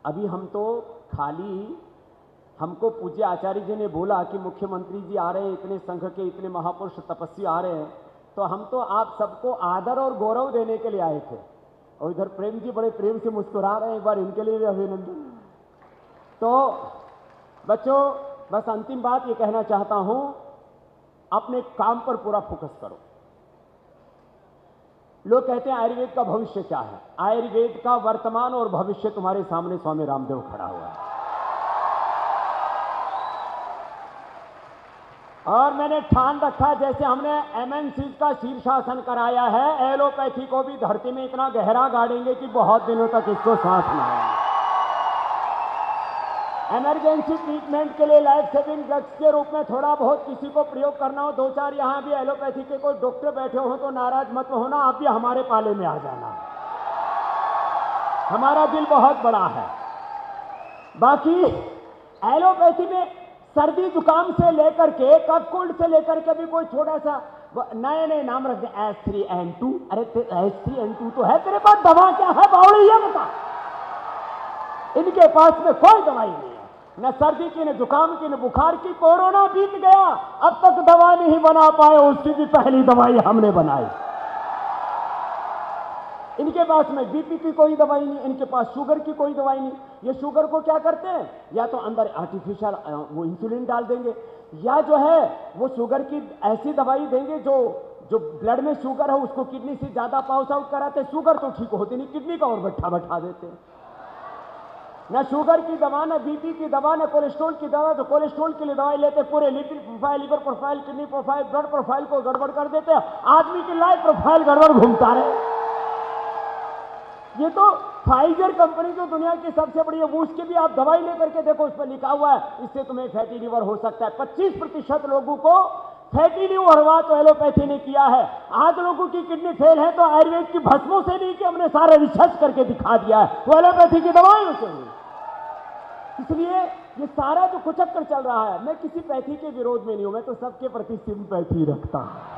अभी हम तो खाली हमको पूज्य आचार्य जी ने बोला कि मुख्यमंत्री जी आ रहे हैं, इतने संघ के इतने महापुरुष तपस्वी आ रहे हैं, तो हम तो आप सबको आदर और गौरव देने के लिए आए थे। और इधर प्रेम जी बड़े प्रेम से मुस्कुरा रहे हैं, एक बार इनके लिए भी अभिनंदन। तो बच्चों, बस अंतिम बात ये कहना चाहता हूं, अपने काम पर पूरा फोकस करो। लोग कहते हैं आयुर्वेद का भविष्य क्या है? आयुर्वेद का वर्तमान और भविष्य तुम्हारे सामने स्वामी रामदेव खड़ा हुआ है। और मैंने ठान रखा, जैसे हमने एमएनसी का शीर्षासन कराया है, एलोपैथी को भी धरती में इतना गहरा गाड़ेंगे कि बहुत दिनों तक इसको सांस ना आए। इमरजेंसी ट्रीटमेंट के लिए लाइफ सेविंग ड्रग्स के रूप में थोड़ा बहुत किसी को प्रयोग करना हो, दो चार यहां भी एलोपैथी के कोई डॉक्टर बैठे हो तो नाराज मत होना, आप भी हमारे पाले में आ जाना। हमारा दिल बहुत बड़ा है। बाकी एलोपैथी में सर्दी जुकाम से लेकर के कफ कोल्ड से लेकर के भी कोई छोटा सा नए नए नाम रख दे, S3N2। अरे S3N2 तो है, तेरे पास दवा क्या है बावड़ी, ये बता। इनके पास में कोई दवाई नहीं है, न सर्दी की, न जुकाम की, न बुखार की। कोरोना बीत गया, अब तक दवा नहीं बना पाए, उसकी भी पहली दवाई हमने बनाई। इनके पास में बीपी की कोई दवाई नहीं, इनके पास शुगर की कोई दवाई नहीं। ये शुगर को क्या करते हैं, या तो अंदर आर्टिफिशियल वो इंसुलिन डाल देंगे, या जो है वो शुगर की ऐसी दवाई देंगे जो ब्लड में शुगर है उसको किडनी से ज्यादा पास आउट कराते। शुगर तो ठीक होती नहीं, किडनी का और बैठा देते हैं। न शुगर की दवा, न बीपी की दवा, न कोलेस्ट्रॉल की दवा। तो कोलेस्ट्रॉल के लिए दवाई लेते, पूरे lipid profile, liver profile, kidney profile, blood profile को गड़बड़ कर देते हैं। आदमी की लाइफ प्रोफाइल गड़बड़ घूमता रहे। ये तो फाइजर कंपनी जो दुनिया की सबसे बड़ी है, वो उसकी भी आप दवाई लेकर के देखो, उस पर लिखा हुआ है इससे तुम्हें फैटी लिवर हो सकता है। 25% लोगों को फैटी लिवर हुआ तो एलोपैथी ने किया है। आज लोगों की किडनी फेल है तो आयुर्वेद की भस्मों से नहीं कि हमने सारा रिसर्च करके दिखा दिया है, वो एलोपैथी की दवाइयों से नहीं। इसलिए ये सारा जो कुचक्कर चल रहा है, मैं किसी पैथी के विरोध में नहीं हूं, मैं तो सबके प्रति सिंपैथी रखता हूं।